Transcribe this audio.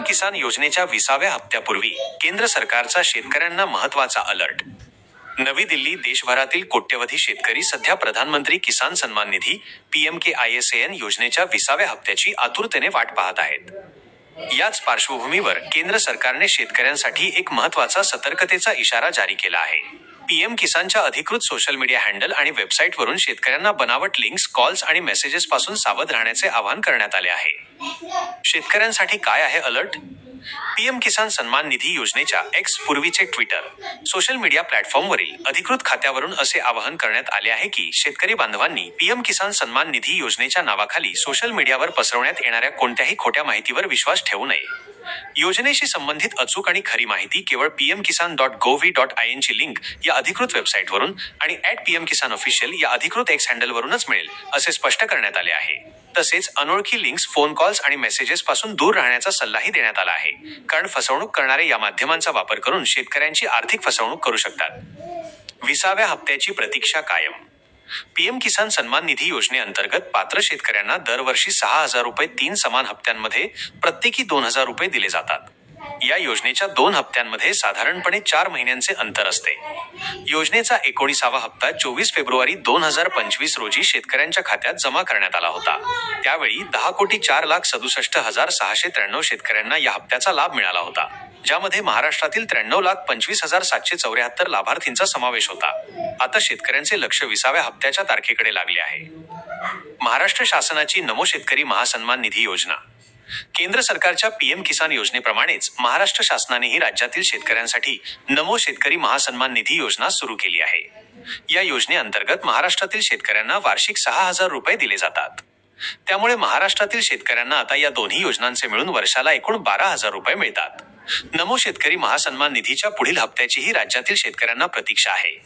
किसान योजनेच्या 20व्या हप्त्यापूर्वी केंद्र सरकारचा शेतकऱ्यांना महत्त्वाचा अलर्ट. नवी दिल्ली. देशभरातील कोट्यवधी शेतकरी सध्या प्रधानमंत्री किसान सन्मान निधी (पीएमकेआयएसएन) योजनेच्या 20व्या हप्त्याची आतुरतेने वाट पाहत आहेत. याच पार्श्वभूमीवर केंद्र सरकारने शेतकऱ्यांसाठी एक महत्त्वाचा सतर्कतेचा इशारा जारी केला आहे. पीएम किसानच्या अधिकृत सोशल मीडिया हँडल आणि वेबसाईटवरून शेतकऱ्यांना बनावट लिंक्स, कॉल्स आणि मेसेजेसपासून सावध राहण्याचे आवाहन करण्यात आले आहे. शेतकऱ्यांसाठी काय आहे अलर्ट? पीएम किसान सन्मान निधी योजनेच्या एक्स पूर्वीचे ट्विटर सोशल मीडिया प्लॅटफॉर्मवरील अधिकृत खात्यावरून असे आवाहन करण्यात आले आहे की शेतकरी बांधवांनी पीएम किसान सन्मान निधी योजनेच्या नावाखाली सोशल मीडियावर पसरवण्यात येणाऱ्या कोणत्याही खोट्या माहितीवर विश्वास ठेवू नये. योजनेशी संबंधित अचूक आणि खरी माहिती केवळ pmkisan.gov.in ची लिंक या अधिकृत वेबसाईटवरून आणि @pmkisanofficial या अधिकृत एक्स हँडलवरूनच मिळेल, असे स्पष्ट करण्यात आले आहे. तसेच अनोळखी लिंक्स, फोन कॉल्स आणि मेसेजेस पासून दूर राहण्याचा सल्लाही देण्यात आला आहे, कारण फसवणूक करणारे या माध्यमांचा वापर करून शेतकऱ्यांची आर्थिक फसवणूक करू शकतात. 20व्या हप्त्याची प्रतीक्षा कायम. पीएम किसान सन्मान निधी योजनेअंतर्गत पात्र शेतकऱ्यांना दरवर्षी 6,000 रुपये 3 समान हप्त्यांमध्ये प्रत्येकी 2,000 रुपये दिले जातात. या योजनेच्या 2 हप्त्यांमध्ये साधारणपणे 4 महिन्यांचे अंतर असते. योजनेचा 19वा हप्ता 24 फेब्रुवारी 2025 रोजी शेतकऱ्यांच्या खात्यात जमा करण्यात आला होता. त्यावेळी 10,4,67,693 शेतकऱ्यांना या हप्त्याचा लाभ मिळाला होता, ज्यामध्ये महाराष्ट्रातील 93,07,774 लाभार्थींचा समावेश होता. आता शेतकऱ्यांचे लक्ष 20व्या हप्त्याच्या तारखेकडे लागले आहे. महाराष्ट्र शासनाची नमो शेतकरी महासन्मान निधी योजना. केंद्र सरकारच्या पीएम किसान योजनेप्रमाणेच महाराष्ट्र शासनानेही राज्यातील शेतकऱ्यांसाठी नमो शेतकरी महासन्मान निधी योजना सुरू केली आहे. या योजनेअंतर्गत महाराष्ट्रातील शेतकऱ्यांना वार्षिक 6,000 रुपये दिले जातात. त्यामुळे महाराष्ट्रातील शेतकऱ्यांना आता या दोन्ही योजनांचे मिळून वर्षाला एकूण 12,000 रुपये मिळतात. नमो शेतकरी महासन्मान निधीच्या पुढील हप्त्याचीही राज्यातील शेतकऱ्यांना प्रतीक्षा आहे.